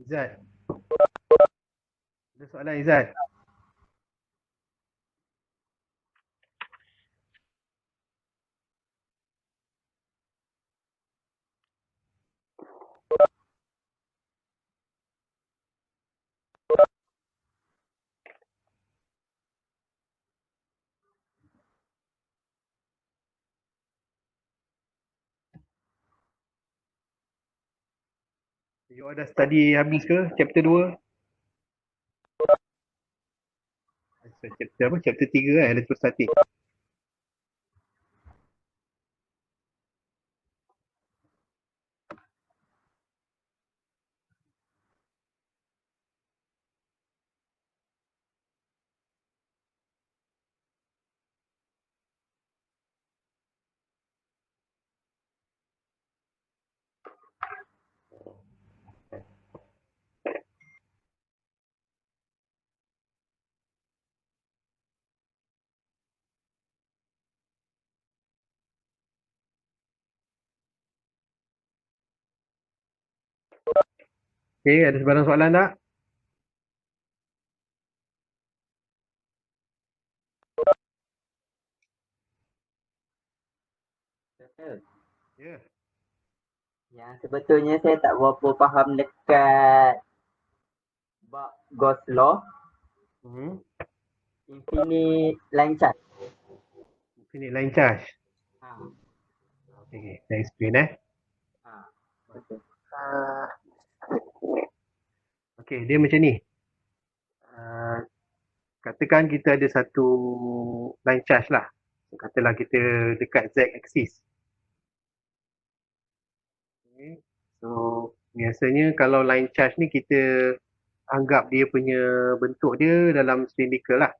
Izzat. Ada soalan Izzat? You dah study habis ke chapter 2? Chapter apa? Chapter 3 kan? Electrostatic. Okay, ada sebarang soalan tak? Betul. Ya. Yang sebetulnya saya tak berapa faham dekat bab Gauss law, infinite line charge. Infinite line charge. Ha. Okay, saya explain Ha. Betul. Okay, dia macam ni. Katakan kita ada satu line charge lah. Katalah kita dekat Z axis. Okay. So, biasanya kalau line charge ni kita anggap dia punya bentuk dia dalam cylindrical lah.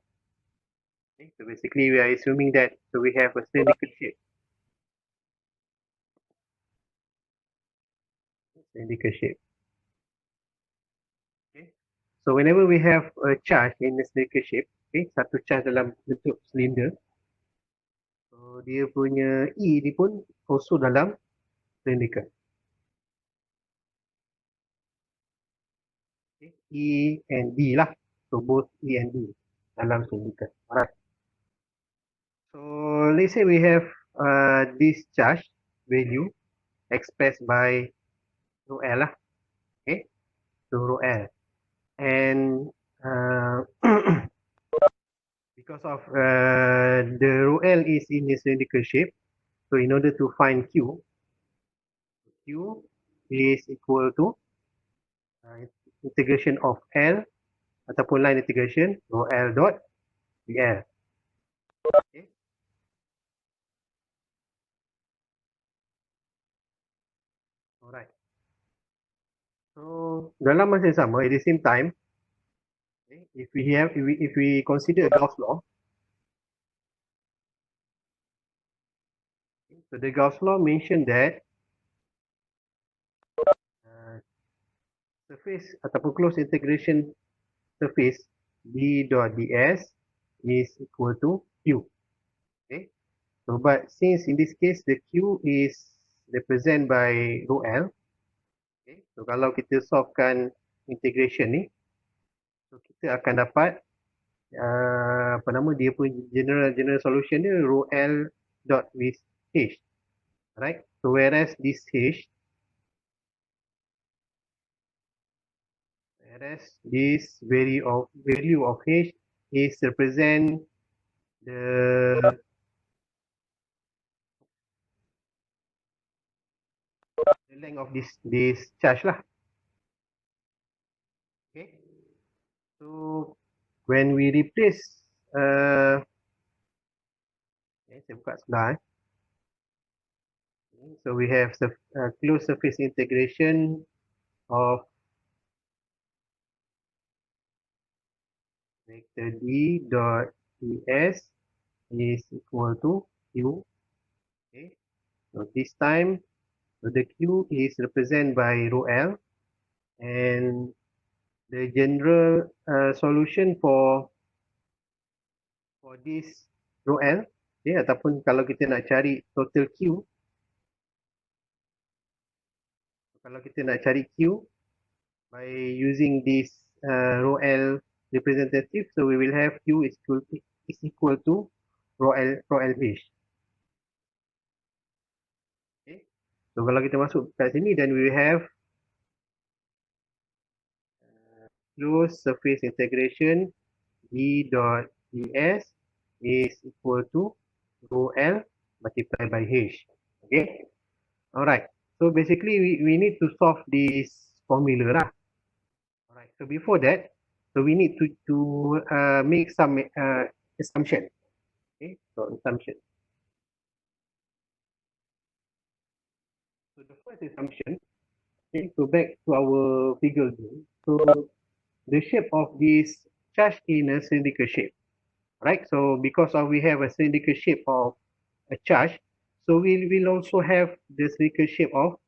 Okay. So, basically we are assuming that we have a cylindrical shape. Cylindrical shape. Okay. So, whenever we have a charge in a cylindrical shape, okay, satu charge dalam bentuk silinder, so dia punya E ni pun also dalam cylindrical. Okay. E and D lah. So, both E and D dalam cylindrical. Alright. So, let's say we have this charge value expressed by rho L lah. Okay. So, rho L. And because of the rho L is in a cylindrical shape, so in order to find Q is equal to integration of L ataupun line integration rho L dot dl. Okay. Alright. So dalam masa yang sama, at the same time, okay, if we consider Gauss law, okay, so the Gauss law mentioned that surface ataupun closed integration surface d dot ds is equal to q. Okay. So but since in this case the q is represented by rho L, okay, so kalau kita solvekan integration ni, so kita akan dapat apa nama dia pun general solution dia rho L dot with h, right? So whereas this h, value of h is represent the length of this charge lah. Okay. So when we replace okay, saya buka sebelah okay, so we have closed surface integration of vector d dot ds is equal to q. Okay. So this time so the q is represented by rho L, and the general solution for this rho L, okay, ataupun kalau kita nak cari total Q, kalau kita nak cari Q, by using this rho L representative, so we will have Q is equal to rho L H. Okay. So kalau kita masuk kat sini, then we will have closed surface integration D dot ds is equal to rho L multiplied by H. Okay. Alright. So basically we need to solve this formula lah. Alright. So before that, so we need to make some assumption. Okay. So assumption. So the first assumption, okay, so back to our figure again. So the shape of this charge in a cylindrical shape, right? So because of we have a cylindrical shape of a charge, so we will also have the cylindrical shape of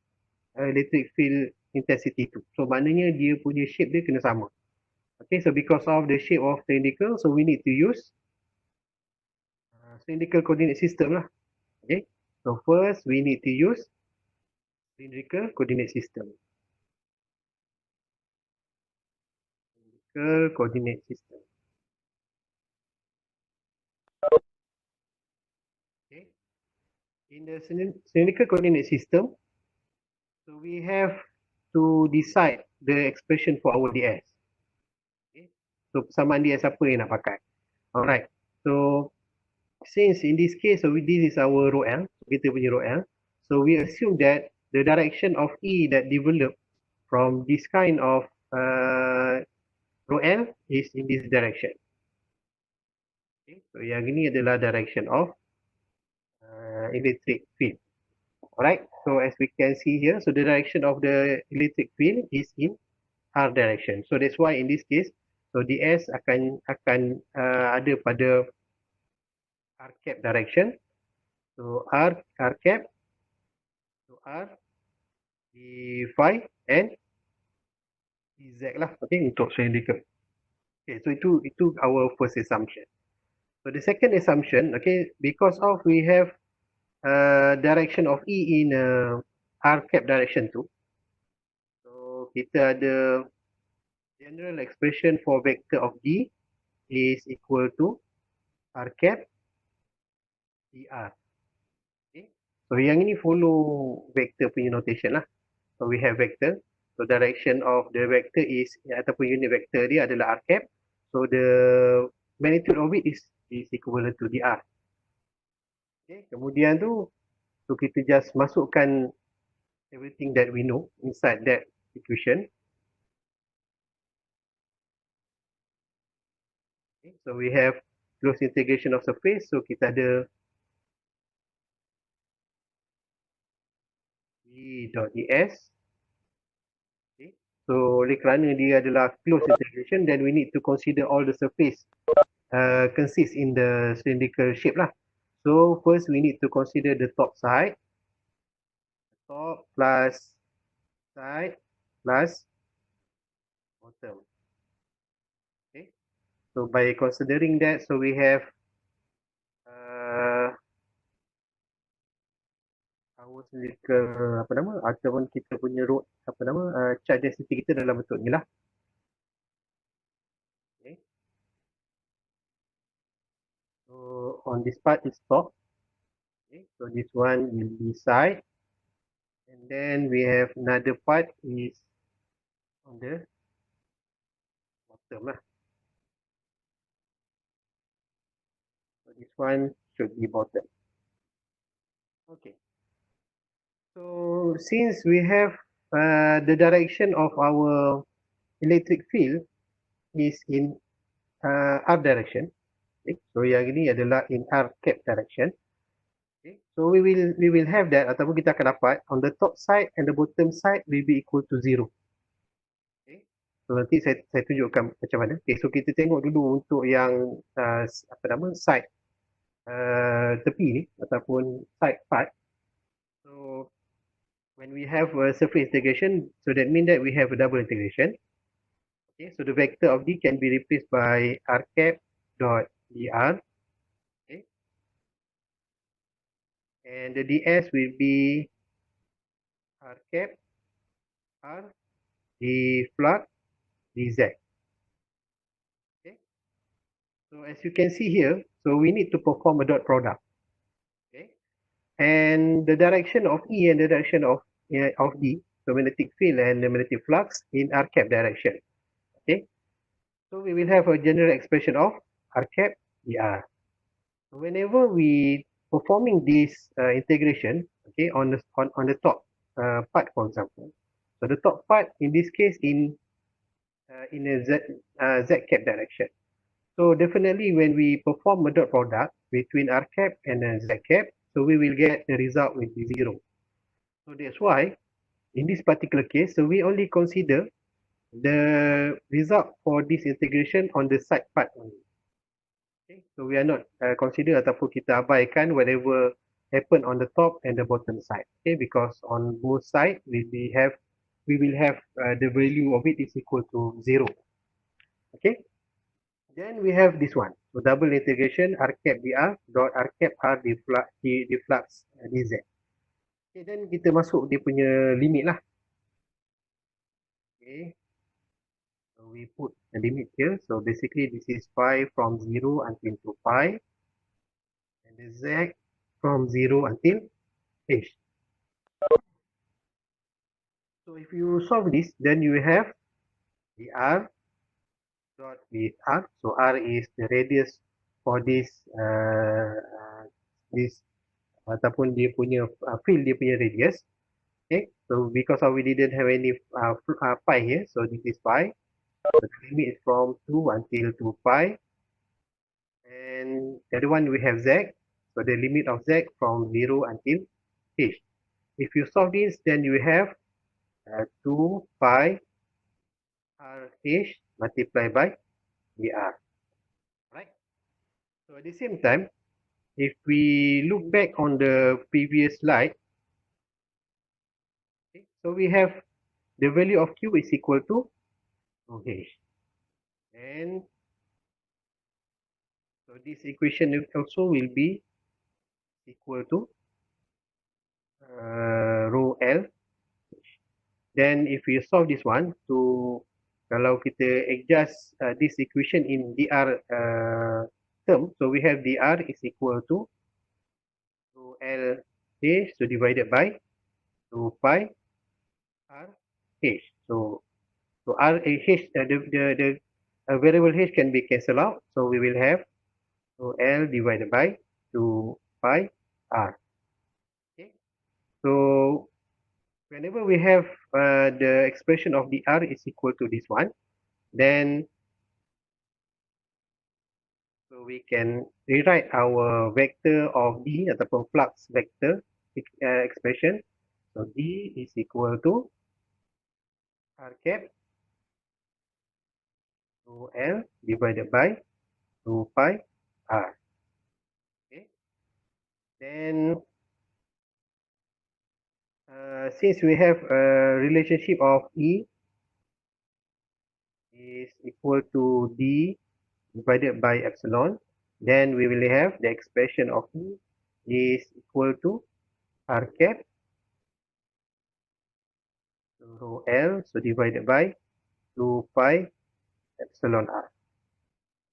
electric field intensity too. So maknanya dia punya shape dia kena sama. Okay, so because of the shape of cylindrical, so we need to use cylindrical coordinate system lah. Okay, so first we need to use cylindrical coordinate system. Cylindrical coordinate system. Okay, in the cylindrical coordinate system, so we have to decide the expression for our ds. Okay, so persamaan ds apa yang nak pakai? Alright, so since in this case, so this is our rho L, kita punya rho L. So we assume that the direction of E that develop from this kind of rho L is in this direction. Okay, so yang ini adalah direction of electric field. Alright, so as we can see here, so the direction of the electric field is in R direction. So that's why in this case, so ds akan ada pada R cap direction. So R cap, so R di phi and dz lah, okay, untuk cylindrical. Okay, so itu our first assumption. So the second assumption, okay, because of we have direction of E in R cap direction too. So kita ada general expression for vector of D is equal to R cap dr. Okay. So yang ini follow vector punya notation lah. So we have vector. So direction of the vector is ataupun unit vector dia adalah R cap. So the magnitude of it is equivalent to dr. Okay. Kemudian tu, so kita just masukkan everything that we know inside that equation. Okay. So we have closed integration of surface. So kita ada d dot ds. Okay. So oleh kerana dia adalah closed integration, then we need to consider all the surface consists in the cylindrical shape lah. So first we need to consider the top side, top plus side plus bottom. Okay. So by considering that, so we have our cylindrical apa nama ataupun kita punya road apa nama charge density kita dalam bentuk ni lah. Okay. So on this part is top. Okay. So this one will be side, and then we have another part is on the bottom lah. So this one should be bottom. Okay. So since we have the direction of our electric field is in R direction, okay, so yang ini adalah in R cap direction. Okay, so we will have that ataupun kita akan dapat on the top side and the bottom side will be equal to 0. Okay, so nanti saya tunjukkan macam mana. Okay, so kita tengok dulu untuk yang apa nama side tepi ni ataupun side part. So when we have a surface integration, so that means that we have a double integration. Okay, so the vector of D can be replaced by R cap dot dr. Okay, and the ds will be R cap R the flux dz. Okay. So as you can see here, so we need to perform a dot product. Okay. And the direction of E and the direction of D, so magnetic field and the magnetic flux in r cap direction. Okay. So we will have a general expression of r cap dr. Whenever we performing this integration, okay, on the top part, for example. So the top part in this case in a z cap direction. So definitely when we perform a dot product between r cap and z cap, so we will get the result will be 0. So that's why in this particular case, so we only consider the result for this integration on the side part only. Okay, so we are not consider ataupun kita abaikan whatever happen on the top and the bottom side. Okay, because on both side we will have the value of it is equal to 0. Okay, then we have this one. So double integration r cap dr dot r cap r d flux dz. Okay, then kita masuk dia punya limit lah. Okay, so we put a limit here. So basically this is pi from 0 until to pi, and the z from 0 until h. So if you solve this, then you have dr dot with r. So r is the radius for this ataupun dia punya field dia punya radius. Okay, so because we didn't have any pi here, so this is pi. So the limit is from 2 until 2 pi. And the other one we have z. So the limit of z from 0 until h. If you solve this, then you have 2 pi rh multiplied by dr. Right? So at the same time, if we look back on the previous slide, okay, so we have the value of q is equal to h. And so this equation also will be equal to rho L. Then if we solve this one, to kalau kita adjust this equation in dr term, so we have dr is equal to rho L h, so divided by 2 pi r h. So r h the variable h can be cancelled out, so we will have rho L divided by 2 pi r. Okay. So whenever we have the expression of dr is equal to this one, then so we can rewrite our vector of d ataupun flux vector expression. So d is equal to r cap rho L divided by 2 pi r. Okay. Then since we have a relationship of E is equal to D divided by epsilon, then we will have the expression of E is equal to r cap rho L, so divided by 2 pi epsilon r.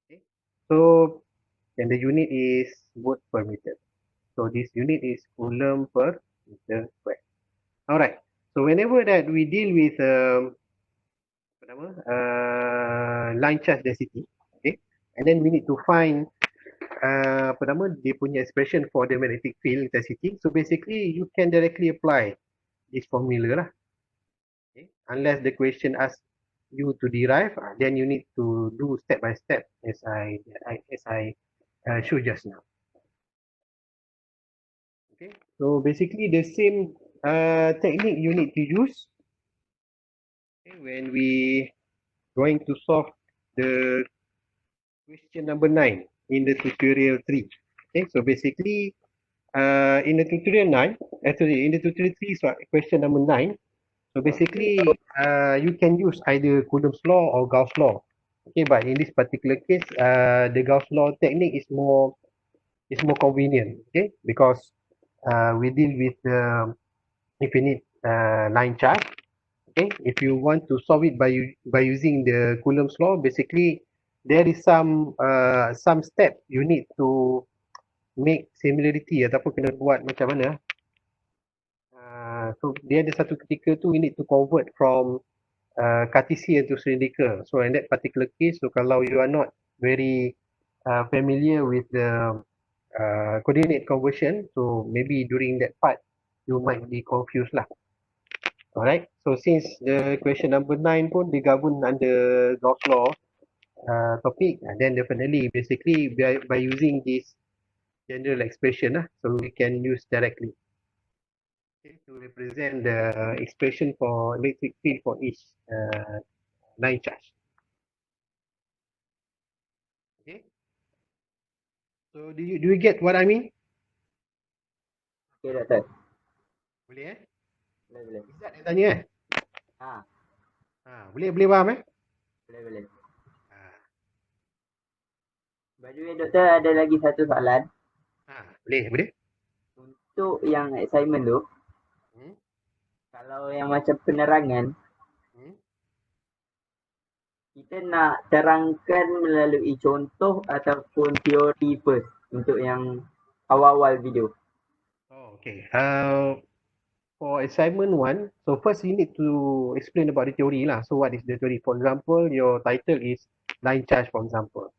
Okay. So then the unit is watt per meter. So this unit is coulomb per meter square. Alright. So whenever that we deal with line charge density, okay, and then we need to find dia punya expression for the magnetic field intensity. So basically you can directly apply this formula lah. Okay. Unless the question asks you to derive, then you need to do step by step as I showed just now. Okay. So basically the same technique you need to use when we going to solve the question number 9 in the tutorial 3. Okay, so basically in the tutorial 9, actually in the tutorial 3, so question number 9, so basically you can use either Coulomb's law or Gauss law. Okay, but in this particular case, the Gauss law technique is more convenient. Okay, because we deal with infinite line charge. Okay, if you want to solve it by using the Coulomb's law, basically there is some step you need to make similarity ataupun kena buat macam mana. So dia ada satu ketika tu we need to convert from Cartesian to cylindrical. So in that particular case, so kalau you are not very familiar with the coordinate conversion, so maybe during that part you might be confused lah. Alright, so since the question number 9 pun digabung under Gauss law topic, then definitely basically by using this general expression lah, so we can use directly to represent the expression for electric field for each line charge. Okay, so do you get what I mean? Okey doktor. Boleh Boleh. Izzat yang tanya Ha, boleh faham boleh. By the way doktor, ada lagi satu soalan. boleh Untuk yang assignment tu, kalau yang macam penerangan, kita nak terangkan melalui contoh ataupun teori first untuk yang awal-awal video. Okay. For assignment 1, so first you need to explain about the theory lah. So what is the theory? For example, your title is line charge, for example.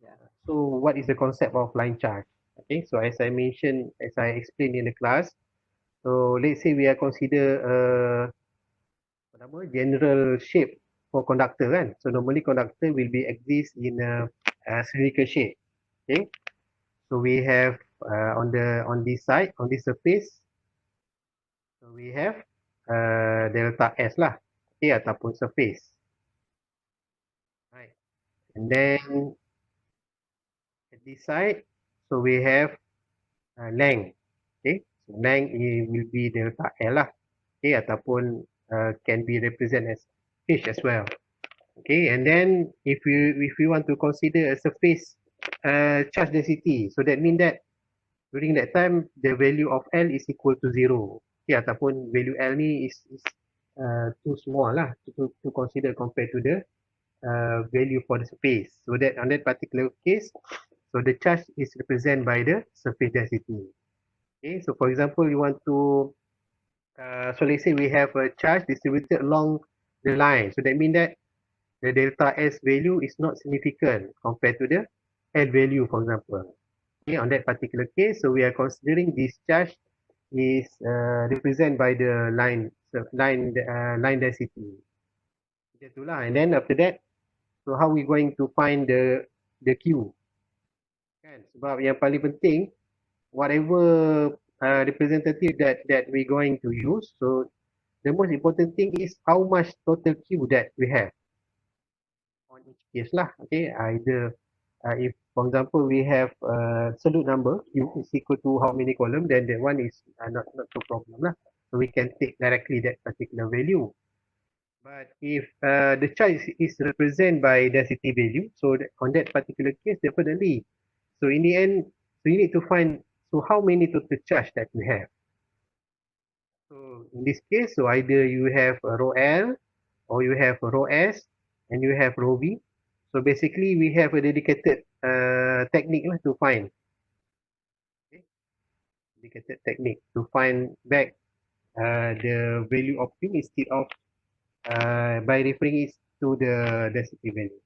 Yeah. So what is the concept of line charge? Okay, so as I mentioned, as I explained in the class, so let's say we are consider general shape for conductor kan. So normally conductor will be exist in a spherical shape. Okay, so we have on this side, on this surface, so we have delta S lah, okay, ataupun surface. Right. And then at this side, so we have length. Okay, so length will be delta L lah, okay, ataupun can be represented as h as well. Okay, and then if we want to consider a surface charge density, so that means that during that time the value of L is equal to 0. Okay, ataupun value L ni is too small lah to consider compared to the value for the surface. So that on that particular case, so the charge is represented by the surface density. Okay, so for example, you want to so let's say we have a charge distributed along the line. So that means that the delta S value is not significant compared to the L value, for example. Okay, on that particular case, so we are considering this charge is represented by the line density. Itulah. And then after that, so how we going to find the Q? Kan? Sebab yang paling penting, whatever representative that we going to use, so the most important thing is how much total Q that we have on each case lah. Okay, either if for example we have absolute number Q is equal to how many column, then that one is not so problem lah. So we can take directly that particular value. But if the charge is represented by density value, so on that particular case, definitely. So in the end, so you need to find so how many total charge that we have. So in this case, so either you have a rho L or you have a rho S and you have rho V. So basically, we have a dedicated technique to find. Okay. Dedicated technique to find back the value of Q instead of by referring it to the density value.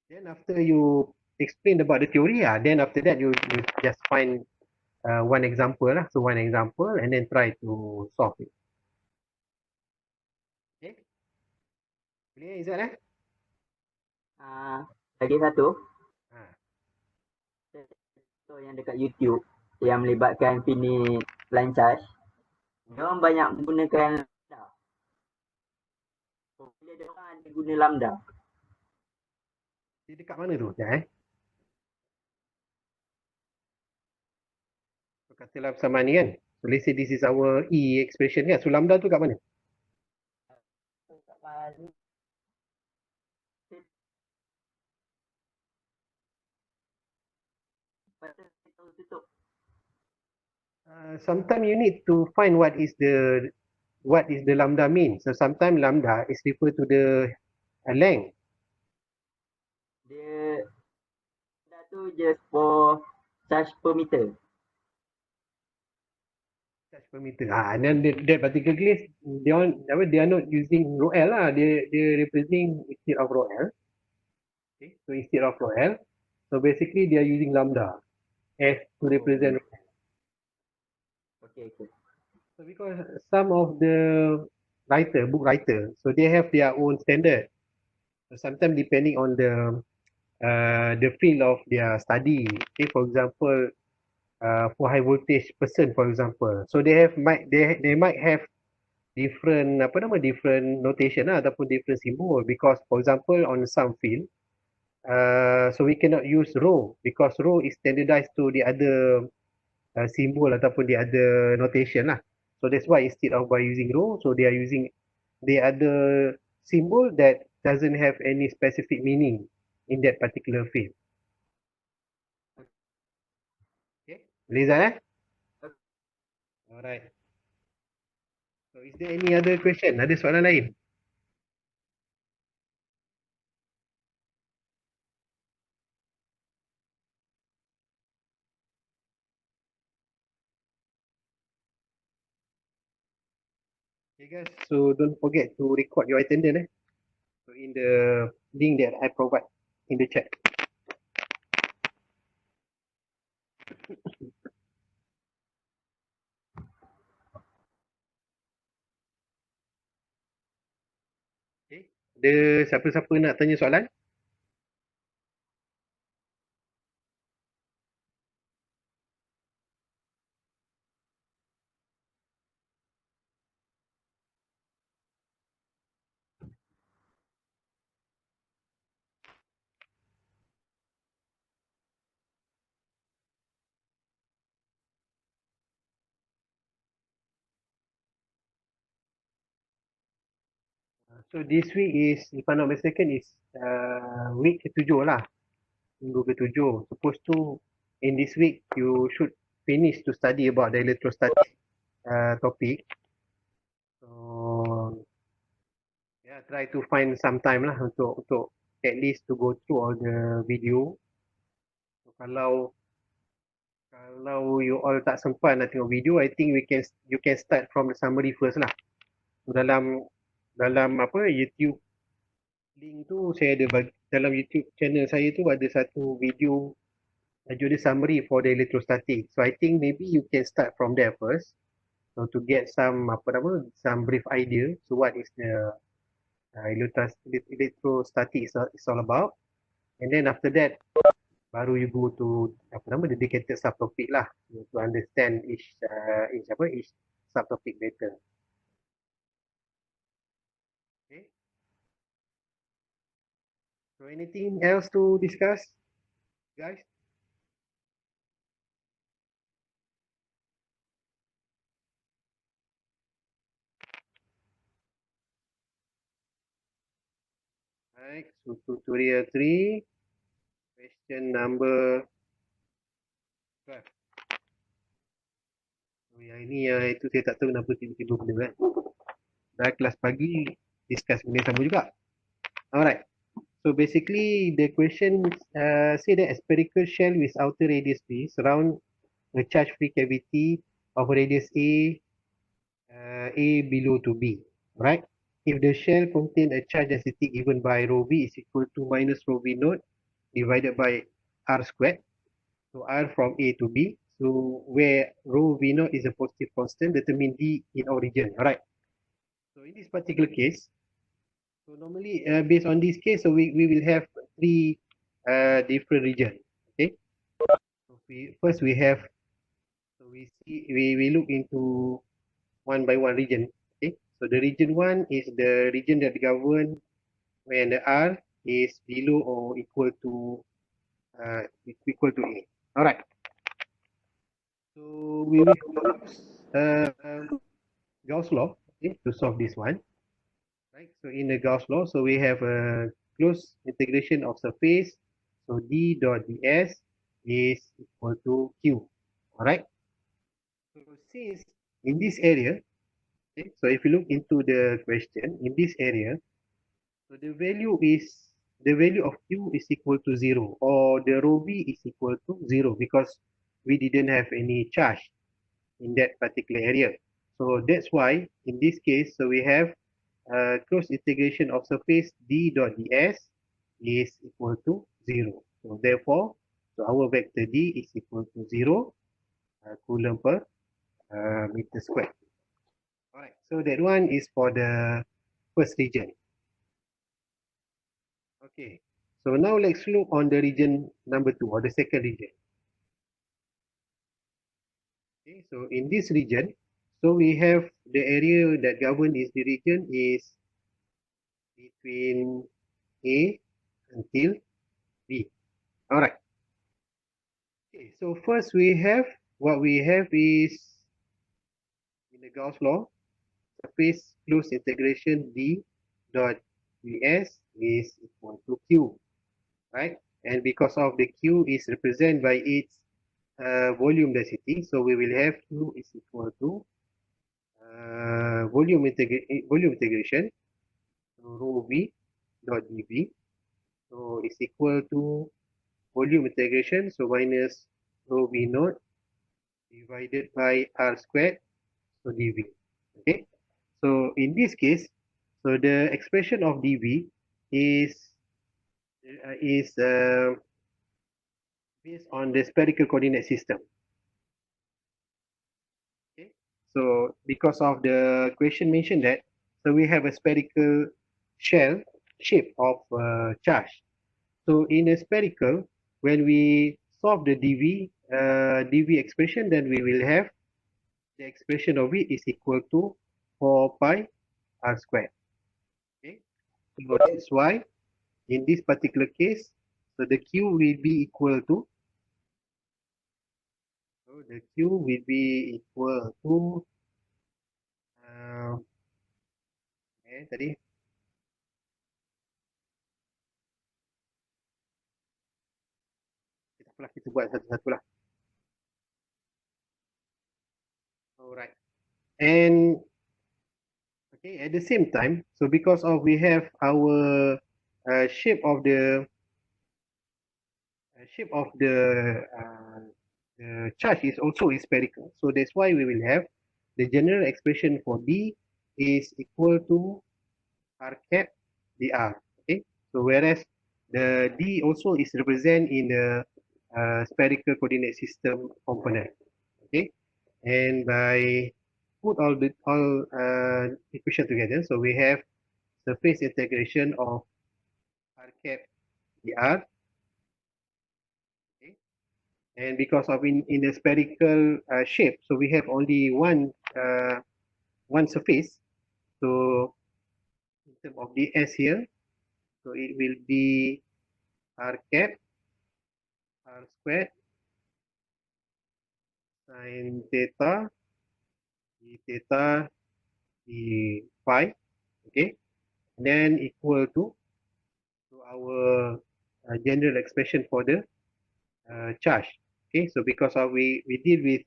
Then after you explain about the theory, then after that you just find one example lah. So one example and then try to solve it. Okay. Boleh Izzat Lagi satu, Ha. so yang dekat YouTube yang melibatkan pini line charge, diorang banyak menggunakan lambda. So, bila diorang ada guna lambda, Dia dekat mana tu? Sekejap So, katalah persamaan ni kan. So let's say this is our E expression kan. So lambda tu kat mana? kat mana? Tutup. Sometimes you need to find what is the what is the lambda mean. So sometimes lambda is referred to the length. Dia dah tu just for charge per meter. Charge per meter. And then that particular case, they are not using rho L lah. They representing instead of rho L. Okay. So instead of rho L, so basically they are using lambda as to represent. Okay, okay. So because some of the book writer, so they have their own standard. So sometimes depending on the field of their study. Okay, for example, for high voltage person, for example, so they might have different notation lah, ataupun different symbol, because for example on some field, so we cannot use row because row is standardized to the other symbol ataupun the other notation lah. So that's why instead of by using row, so they are using the other symbol that doesn't have any specific meaning in that particular field. Okay, Lizan, Alright. So is there any other question? Ada soalan lain? Okay guys, so don't forget to record your attendance. So in the link that I provide in the chat. Okay. Ada siapa-siapa nak tanya soalan? So this week is, if I'm not mistaken, is week ke-7 lah. Minggu ke-7. Supposed to, in this week, you should finish to study about the electrostatic topic. So, yeah, try to find some time lah untuk at least to go through all the video. So, kalau you all tak sempat nak tengok video, I think you can start from the summary first lah. So, dalam apa YouTube link tu saya ada dalam YouTube channel saya tu ada satu video tajuk dia summary for the electrostatic. So I think maybe you can start from there first. So to get some some brief idea. So what is the electrostatic is all about. And then after that baru you go to dedicated subtopic lah to understand each subtopic better. Okay. So anything else to discuss, guys? Right. So tutorial 3, question number 12. So yang ini itu saya tak tahu kenapa tiba-tiba benda kan. Dah kelas pagi discuss benda sama juga. Alright. So basically the question say that a spherical shell with outer radius B surround a charge-free cavity of radius A below to B. Right? If the shell contain a charge density given by rho V is equal to minus rho V naught divided by R squared. So R from A to B. So where rho V naught is a positive constant, determine D in origin. Alright. So in this particular case, so normally based on this case, so we will have three different region. Okay. So first we have, so we look into one by one region. Okay. So the region 1 is the region that govern when the R is below or equal to A. All right. So we will use Gauss law, okay, to solve this one. Right. So in the Gauss law, so we have a closed integration of surface. So d dot ds is equal to q. All right. So since in this area, Okay, so if you look into the question in this area, so the value of Q is equal to 0 or the rho V is equal to 0 because we didn't have any charge in that particular area. So that's why in this case, so we have cross integration of surface d dot ds is equal to 0. So therefore, so our vector d is equal to 0 coulomb per meter square. Alright, so that one is for the first region. Okay, so now let's look on the region number 2 or the second region. Okay, so in this region, so we have the area that govern is the region is between A until B. Alright. Okay, so first what we have is in the Gauss law, surface closed integration D dot ds is equal to Q, right? And because of the Q is represented by its volume density, so we will have Q is equal to volume integration, so rho V dot dV, so is equal to volume integration, so minus rho V naught divided by R squared, so dV. Okay, so in this case, so the expression of dV is based on the spherical coordinate system. Okay, so because of the question mentioned that, so we have a spherical shell shape of charge. So in a spherical, when we solve the dV expression, then we will have the expression of it is equal to 4 pi r squared. Okay, so that's why in this particular case, so the Q will be equal to, so the Q will be equal to, uh, tadi, tak apalah, kita buat satu-satu lah. Alright. And, okay, at the same time, so because of we have our shape of the charge is also spherical. So that's why we will have the general expression for D is equal to R cap dr. Okay, so whereas the D also is represented in the spherical coordinate system component. Okay, and by put all equation together, so we have surface integration of R cap dr. Okay, and because of in the spherical shape, so we have only one surface. So in terms of ds here, so it will be r cap r squared sin theta d theta d phi, okay, and then equal to our general expression for the charge. Okay, so because of we deal with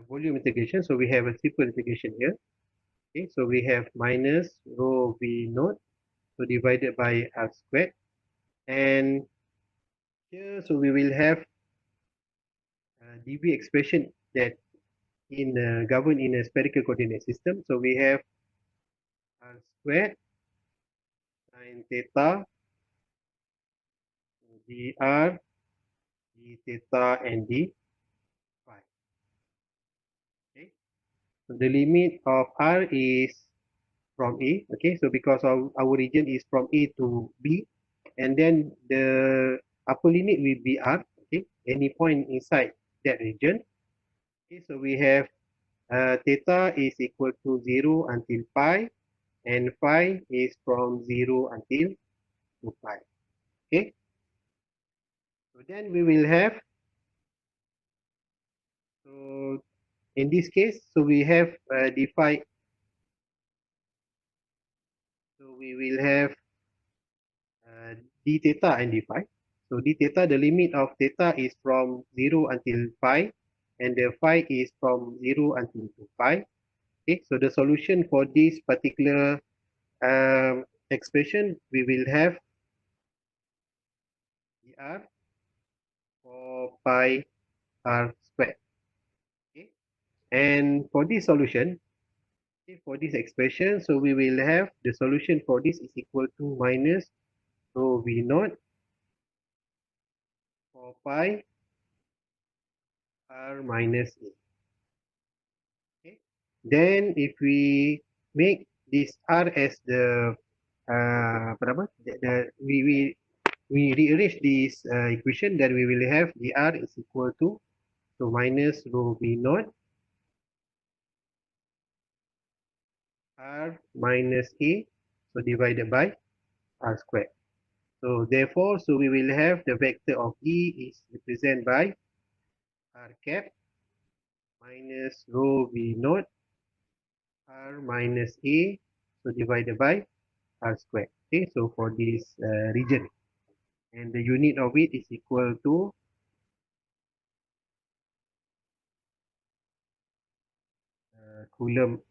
volume integration, so we have a triple integration here. Okay, so we have minus rho v naught, so divided by r squared, and here so we will have dv expression that in governed in a spherical coordinate system. So we have r squared sin theta dr d theta and d phi. Okay, so the limit of r is from a. Okay, so because of our region is from a to b, and then the upper limit will be r. Okay, any point inside that region. Okay, so we have theta is equal to 0 until pi, and phi is from 0 until 2 pi. Okay, so then we will have, so in this case, so we have the phi, so we will have d theta and d phi. So d theta, the limit of theta is from 0 until pi, and the phi is from 0 until 2 pi. Okay, so the solution for this particular expression, we will have dr for pi r squared. Okay, and for this solution, okay, for this expression, so we will have the solution for this is equal to minus rho v naught for pi r minus a. Okay, then if we make this r as the apa nama? We rearrange this equation, then we will have dr is equal to so minus rho v naught r minus a, so divided by r squared. So therefore, so we will have the vector of E is represented by r cap minus rho v naught r minus a, so divided by r squared. Okay, so for this region, and the unit of it is equal to coulomb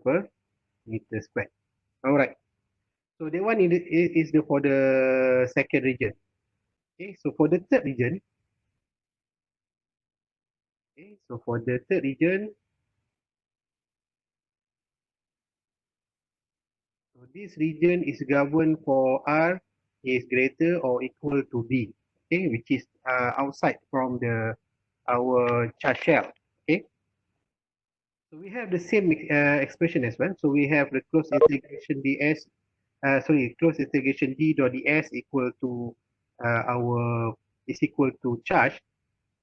per meter squared. All right. So that one is the for the second region. Okay. So for the third region, okay. So for the third region, so this region is governed for R is greater or equal to B. Okay, which is outside from the our charge shell. Okay. So we have the same expression as well. So we have the closed integration ds closed integration d dot ds equal to our is equal to charge.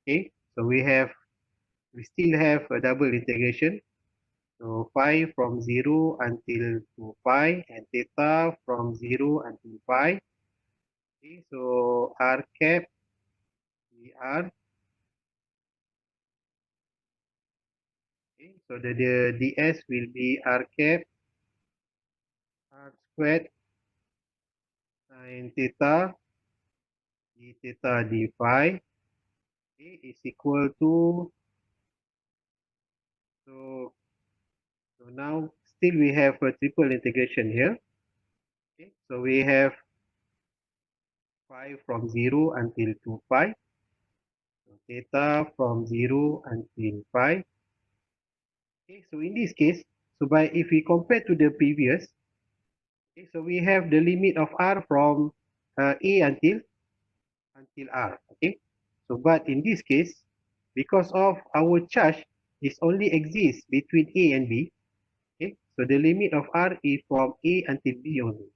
Okay, so we still have a double integration. So phi from 0 until to pi and theta from 0 until pi. Okay, so r cap dr. Okay, so the ds will be r cap r squared sin theta d theta d phi, okay, is equal to so so now still we have a triple integration here. Okay, so we have phi from 0 until 2 pi, so theta from 0 until pi. Okay, so in this case, so by if we compare to the previous, okay, so we have the limit of r from a until r. Okay, so but in this case, because of our charge is only exists between a and b. Okay, so the limit of r is from a until b only.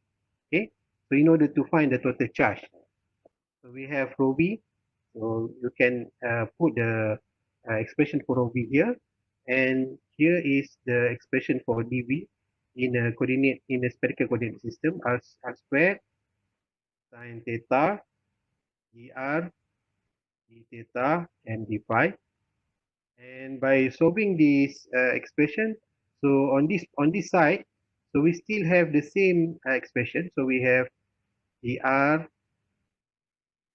Okay, so in order to find the total charge, so we have rho v. So you can put the expression for rho v here, and here is the expression for dv in a coordinate in a spherical coordinate system r squared sin theta dr d theta and d phi. And by solving this expression, so on this side, so we still have the same expression. So we have dr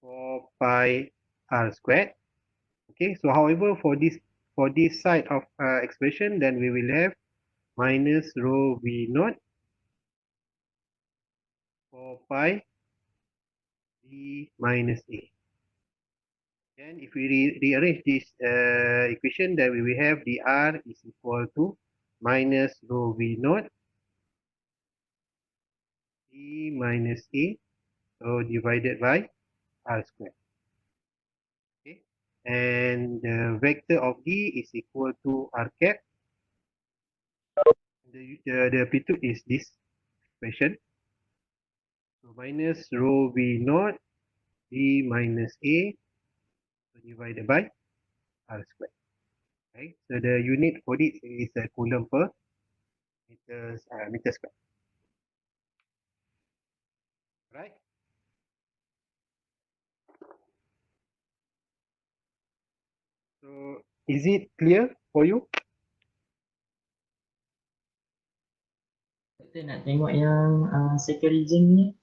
4 pi r squared. Okay, so however for this side of expression, then we will have minus rho v naught 4 pi d minus a. Then if we rearrange this equation, then we will have dr is equal to minus rho v naught d minus a, so divided by r squared. Okay, and the vector of d is equal to r cap. The amplitude is this expression. So minus rho v naught d minus a, so divided by r squared. Right. So the unit for it is a coulomb per meter square. Right. So is it clear for you? Kita nak tengok yang second region ni.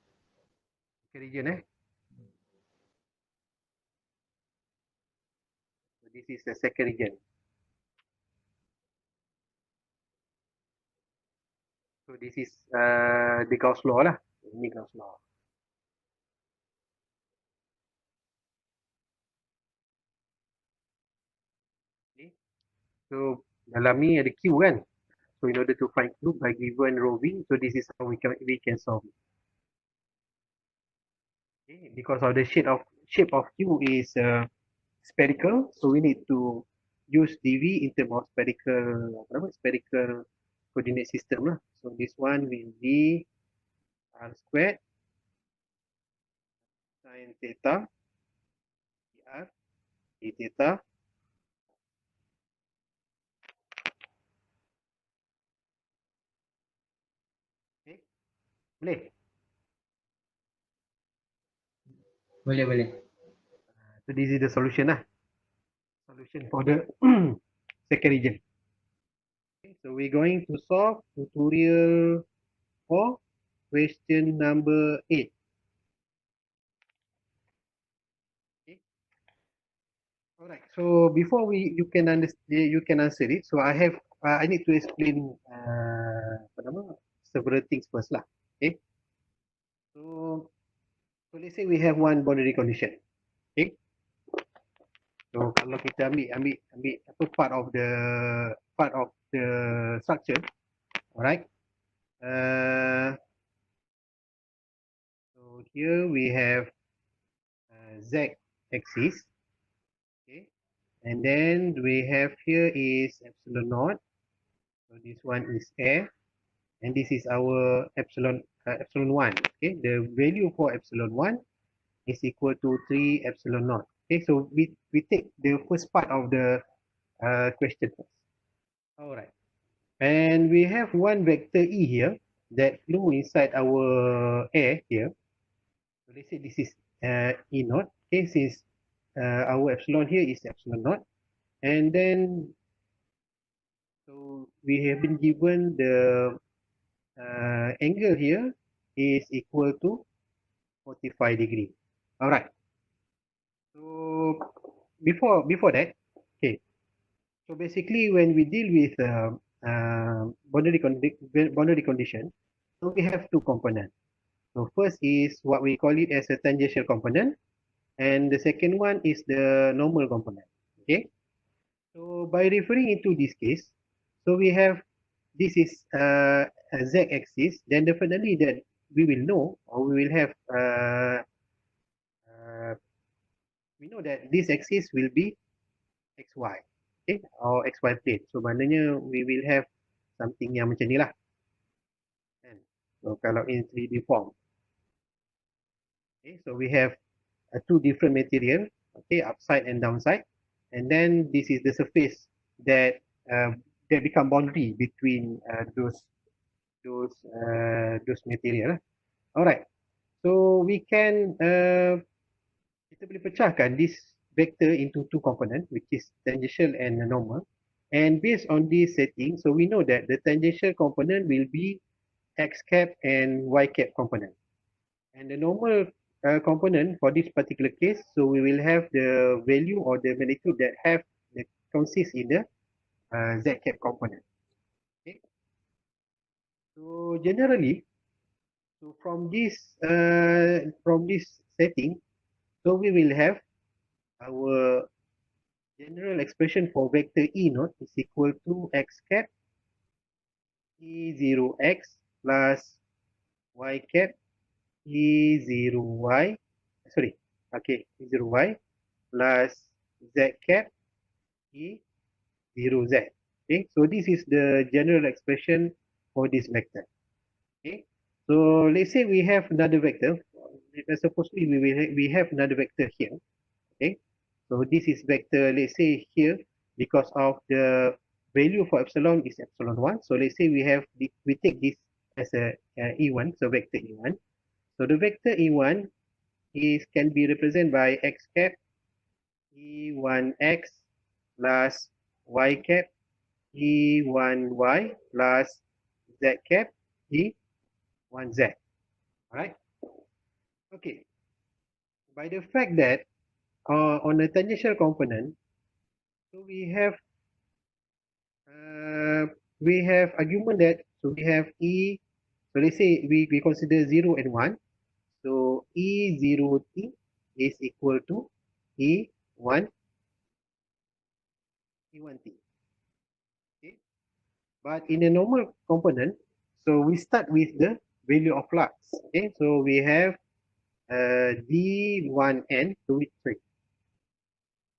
Okay, region So this is the second region. So this is the Gauss law lah. Ini Gauss law. Okay. So dalam ni ada Q kan. So in order to find Q by given rho V, so this is how we can solve it. Okay. Because of the shape of Q is spherical, so we need to use dV in terms of spherical coordinate system lah. So this one will be r squared sin theta dr d theta. Okay. Boleh? Boleh. So this is the solution lah. Solution for the second region. Okay, so we're going to solve tutorial 4, question number 8. Okay. Alright. So before you can answer it. So I need to explain several things first lah. Okay. So let's say we have one boundary condition. Okay. So kalau kita ambil apa part of the structure, alright. So here we have z axis, okay, and then we have here is epsilon naught. So this one is air, and this is our epsilon 1. Okay, the value for epsilon 1 is equal to 3 epsilon naught. Okay, so we take the first part of the question first. All right, and we have one vector E here that flew inside our air here. So let's say this is E naught. Okay, since our epsilon here is epsilon naught, and then so we have been given the angle here is equal to 45 degree. All right. So before that, okay. So basically, when we deal with boundary condition, so we have two components. So first is what we call it as a tangential component, and the second one is the normal component. Okay. So by referring into this case, so we have this is a z-axis, then definitely that we will know, or we will have we know that this axis will be xy, okay, or xy plane. So maknanya we will have something yang macam ni lah. So kalau in 3D form, okay, so we have two different material, okay, upside and downside, and then this is the surface that that become boundary between those material. Alright, so we can kita boleh pecahkan this vector into two components, which is tangential and normal. And based on this setting, so we know that the tangential component will be x cap and y cap component. And the normal component for this particular case, so we will have the value or the magnitude that consists in the z cap component. Okay. So generally, so from this setting, so we will have our general expression for vector E naught is equal to x cap E0x plus y cap E0y, sorry, okay, E0y plus z cap E0z. Okay, so this is the general expression for this vector. Okay, so let's say we have another vector. Supposedly we have another vector here. Okay, so this is vector, let's say here, because of the value for epsilon is epsilon 1. So let's say we take this as a E1, so vector E1. So the vector E1 can be represented by x cap E1x plus y cap E1y plus z cap E1z. Alright. Okay. By the fact that on a tangential component, so we have argument that So we have E, so let's say we consider 0 and 1. So E0T is equal to E1, E1T. Okay. But in a normal component, so we start with the value of flux. Okay, so we have D1N, so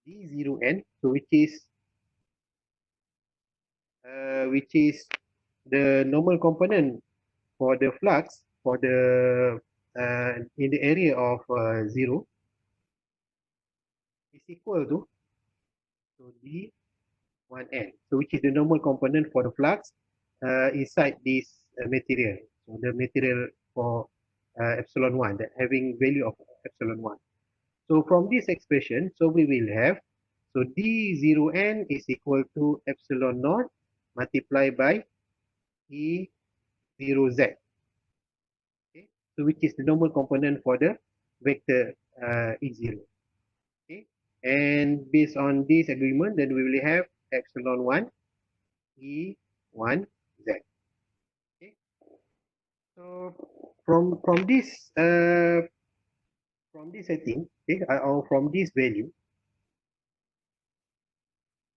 D0N, so which is the normal component for the flux for the in the area of 0 is equal to D1N, so which is the normal component for the flux inside this material. So the material for epsilon 1 that having value of epsilon 1. So from this expression, so we will have, so D0N is equal to epsilon naught multiplied by E0Z. Okay, so which is the normal component for the vector E0. Okay, and based on this agreement, then we will have epsilon 1 E1Z. Okay, so from this setting, okay, or from this value,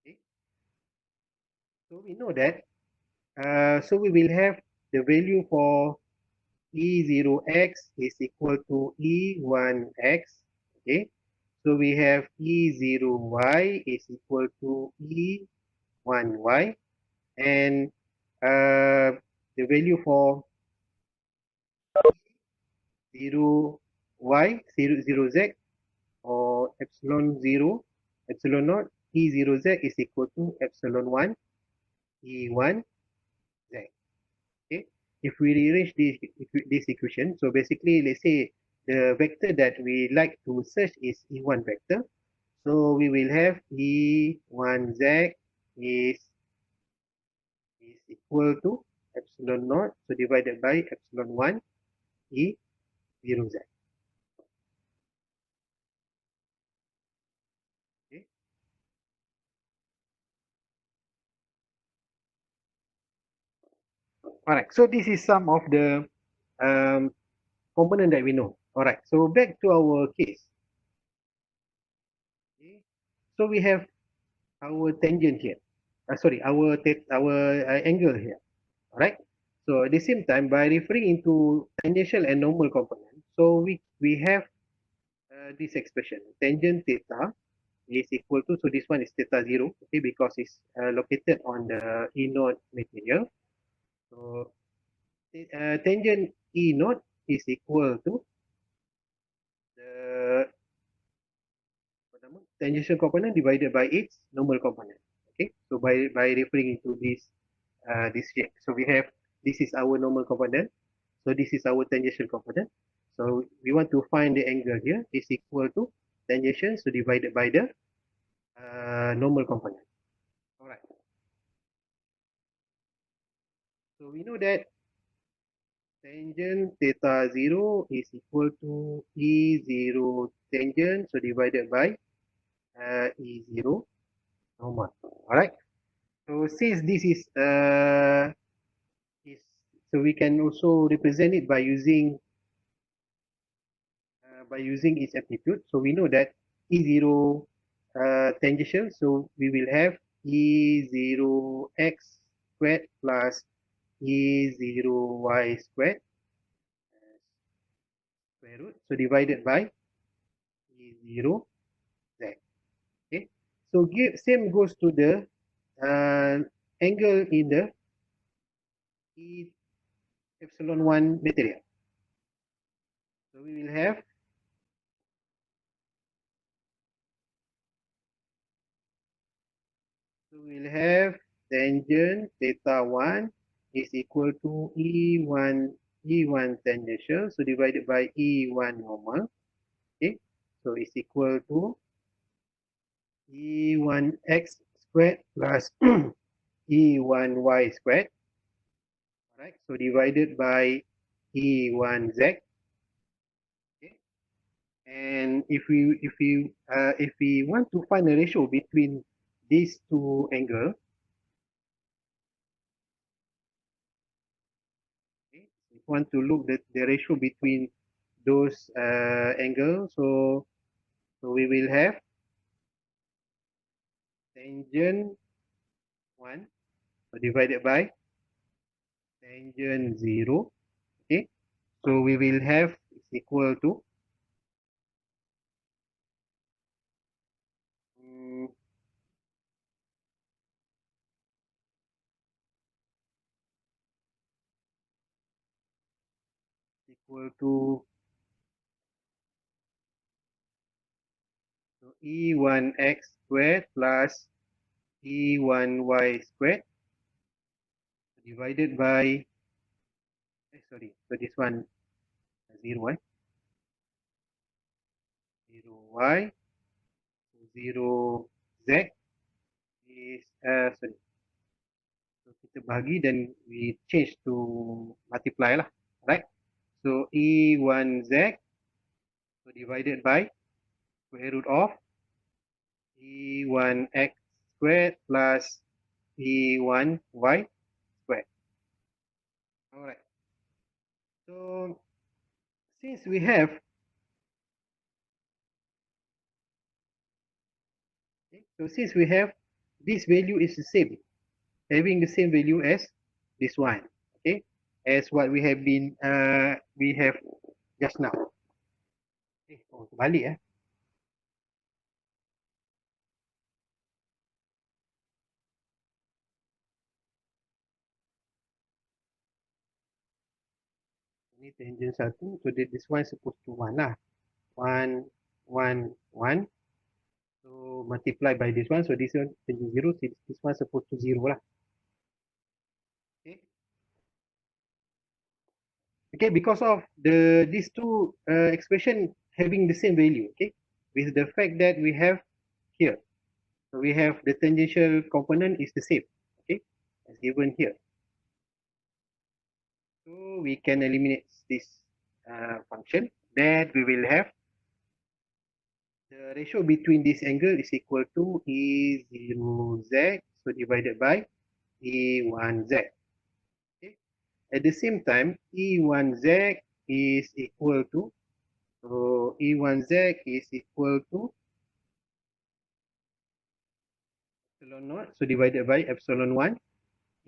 okay, so we know that so we will have the value for E0x is equal to E1x. Okay, so we have E0y is equal to E1y, and the value for 0y, 0z, or epsilon naught, E0z is equal to epsilon 1, E1z. Okay, if we rearrange this equation, so basically, let's say the vector that we like to search is E1 vector. So we will have E1z is equal to epsilon naught, so divided by epsilon 1 E0z. Okay. All right, so this is some of the um, component that we know. All right, so back to our case. Okay. So we have our tangent here. Sorry, our angle here. All right. So at the same time, by referring into tangential and normal component, so we have this expression tangent theta is equal to, so this one is theta 0, okay, because it's located on the E naught material. So tangent E naught is equal to the tangential component divided by its normal component. Okay, so by referring into this shape, so we have, this is our normal component, so this is our tangential component. So we want to find the angle here is equal to tangential, so divided by the normal component. All right. So we know that tangent theta 0 is equal to E0 tangent, so divided by E0 normal. All right. So since this is so we can also represent it by using its amplitude. So we know that E0 tangential, so we will have E0x squared plus E0y squared square root, so divided by E0z. Okay, so same goes to the angle in the E epsilon 1 material. So we will have, tangent theta 1 is equal to E1 tangential, so divided by E1 normal. Okay, so it's equal to E1x squared plus E1y squared. Right, so divided by E1z. Okay, and if we want to find a ratio between these two angles, want to look the ratio between those angles. So we will have tangent 1 divided by tangent 0. Okay, so we will have is equal to um, equal to E1x squared plus E1y squared divided by, sorry, so this one 0, 0y, 0z is, sorry, so kita bahagi then we change to multiply lah, right? So E1z so divided by square root of E1x squared plus E1y squared. Alright. So since we have this value is the same, having the same value as this one, okay, as what we have just now. Oh, terbalik eh. Ini tangent 1, so this one supposed to 1 lah. 1, 1, 1. So multiply by this one, so this one tangent 0, so this one supposed to 0 lah. Okay. Okay, because of these two expression having the same value, okay, with the fact that we have here, so we have the tangential component is the same, okay, as given here. So we can eliminate this function. Then we will have the ratio between this angle is equal to E0z, so divided by E1z. Okay. At the same time, E1z is equal to, so E1z is equal to epsilon naught, so divided by epsilon 1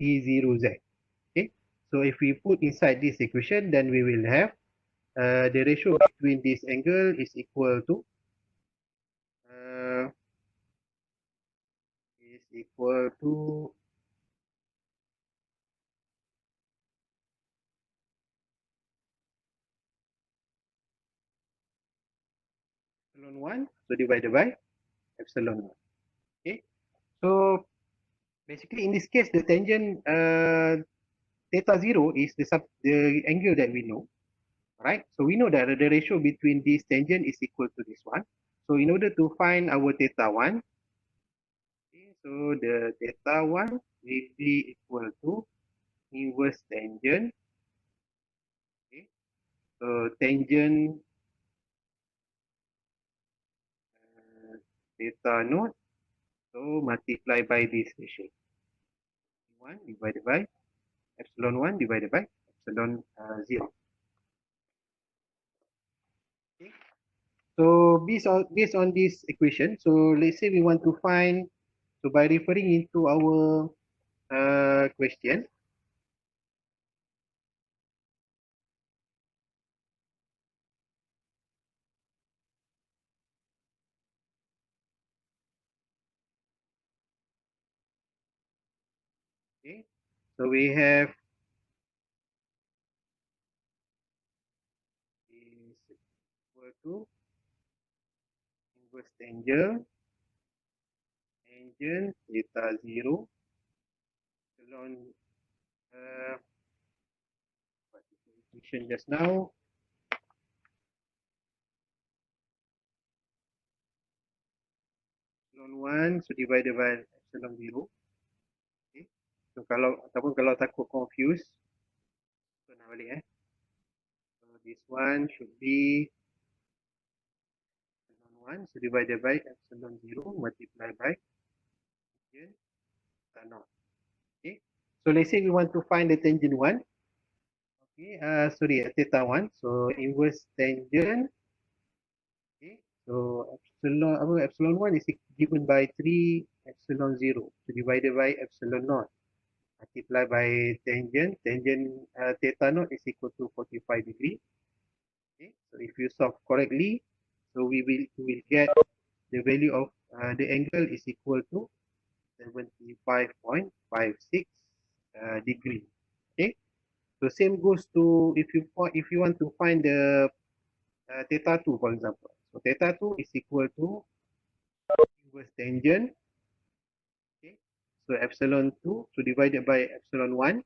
E0z. Okay. So if we put inside this equation, then we will have the ratio between this angle is equal to uh, epsilon 1, so divided by epsilon 1. Okay, so basically in this case, the tangent theta 0 is the angle that we know, right? So we know that the ratio between this tangent is equal to this one. So in order to find our theta 1, okay, so the theta 1 will be equal to inverse tangent. Okay, so tangent theta naught, so multiply by this ratio. 1 divided by epsilon 1 divided by epsilon 0. Okay. So based on this equation, so let's say we want to find, so by referring into our question, okay, so we have is equal to inverse tangent theta 0 epsilon what is the equation just now, epsilon 1 so divided by epsilon 0. Okay. So kalau takut confused, so nak balik so this one should be epsilon 1 so divided by epsilon 0 multiplied by tangent naught. Okay. So let's say we want to find the tangent 1. Okay, sorry, theta 1. So inverse tangent. Okay, so epsilon 1 is given by 3 epsilon 0. So divided by epsilon naught. Multiply by tangent. Tangent theta naught is equal to 45 degree. Okay, so if you solve correctly, so we will get the value of the angle is equal to 75.56 degree. Okay, so same goes to if you want to find the theta 2, for example. So theta 2 is equal to inverse tangent. Okay, so epsilon 2, so divided by epsilon 1,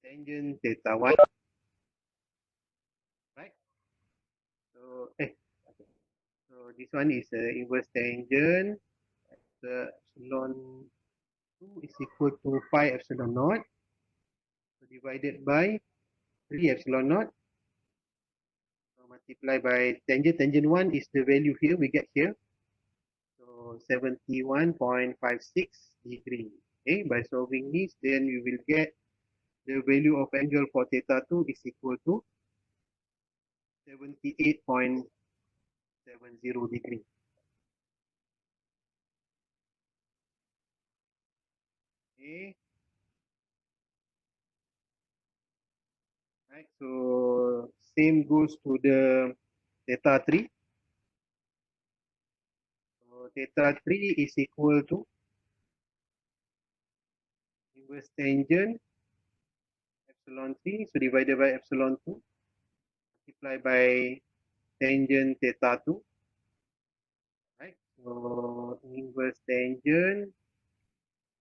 tangent theta 1, right? So okay. So this one is inverse tangent. The epsilon 2 is equal to 5 epsilon naught, so divided by 3 epsilon naught. So multiply by tangent. Tangent 1 is the value here we get here. So 71.56 degree. Okay, by solving this, then we will get the value of angle for theta 2 is equal to 78.70 degree. Okay, right. So same goes to the theta 3. So theta 3 is equal to inverse tangent epsilon 3. So divided by epsilon 2, multiply by tangent theta 2. Right. So inverse tangent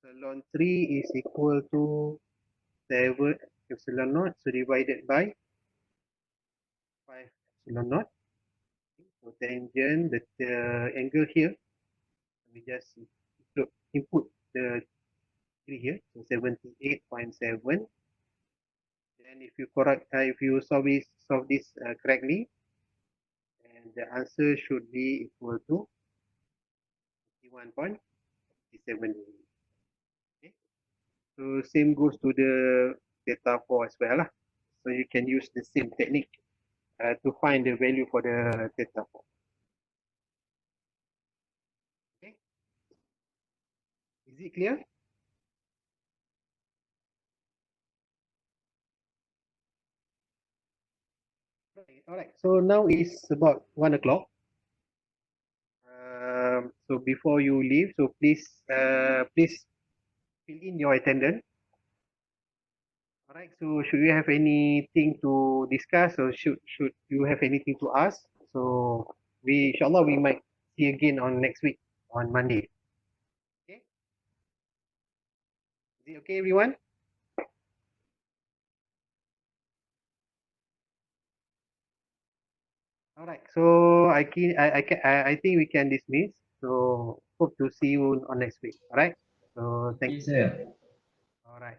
epsilon 3 is equal to 7 epsilon naught. So divided by 5 epsilon naught. So tangent, the angle here, we just input the degree here. So 78.7. Then if you correct, if you solve this correctly, and the answer should be equal to 51.57 degree. Okay. So same goes to the theta 4 as well. So you can use the same technique to find the value for the theta 4. Okay. Is it clear? Right. All right. So now it's about 1 o'clock. So before you leave, so please fill in your attendance. All right. So should you have anything to discuss, or should you have anything to ask? So inshallah we might see again on next week on Monday. Okay. Is it okay, everyone? All right. So I think we can dismiss. So hope to see you on next week. All right. So thank Yes, you. sir. All right.